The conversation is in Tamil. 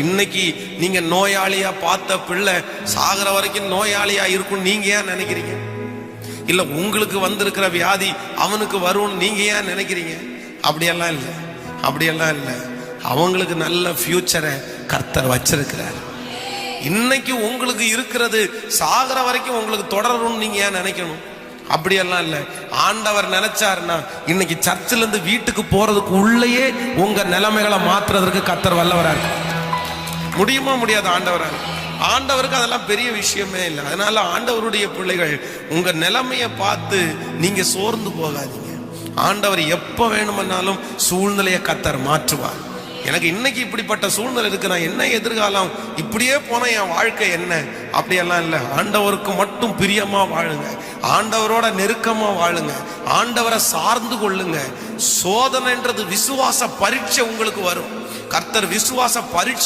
இன்னைக்கு நீங்க நோயாளியா பார்த்த பிள்ளை சாகிற வரைக்கும் நோயாளியா இருக்கும் நீங்க ஏன் நினைக்கிறீங்க? இல்ல உங்களுக்கு வந்திருக்கிற வியாதி அவனுக்கு வரும்னு நீங்க ஏன் நினைக்கிறீங்க? அப்படியெல்லாம் இல்லை, அப்படியெல்லாம் இல்லை. அவங்களுக்கு நல்ல ஃபியூச்சரை கர்த்தர் வச்சிருக்கிறார். இன்னைக்கு உங்களுக்கு இருக்கிறது சாகிற வரைக்கும் உங்களுக்கு தொடரணும்னு நீங்க ஏன் நினைக்கணும்? அப்படியெல்லாம் இல்லை. ஆண்டவர் நினைச்சாருன்னா இன்னைக்கு சர்ச்சில் இருந்து வீட்டுக்கு போறதுக்கு உள்ளேயே உங்க நிலைமைகளை மாற்றுறதுக்கு கர்த்தர் வல்லவரா இருக்கு. முடியுமா? முடியாது. ஆண்டவருக்கு அதெல்லாம் பெரிய விஷயமே இல்லை. அதனால ஆண்டவருடைய பிள்ளைகள், உங்க நிலைமையை பார்த்து நீங்க சோர்ந்து போகாதீங்க. ஆண்டவர் எப்ப வேணும்னாலும் சூழ்நிலையை கர்த்தர் மாற்றுவார். எனக்கு இன்னைக்கு இப்படிப்பட்ட சூழ்நிலை இருக்கு, நான் என்ன எதிர்காலம், இப்படியே போன என் வாழ்க்கை என்ன, அப்படியெல்லாம் இல்லை. ஆண்டவருக்கு மட்டும் பிரியமா வாழுங்க, ஆண்டவரோட நெருக்கமா வாழுங்க, ஆண்டவரை சார்ந்து கொள்ளுங்க. சோதனைன்றது விசுவாச பரீட்சை உங்களுக்கு வரும். கர்த்தர் விசுவாச பரீட்சை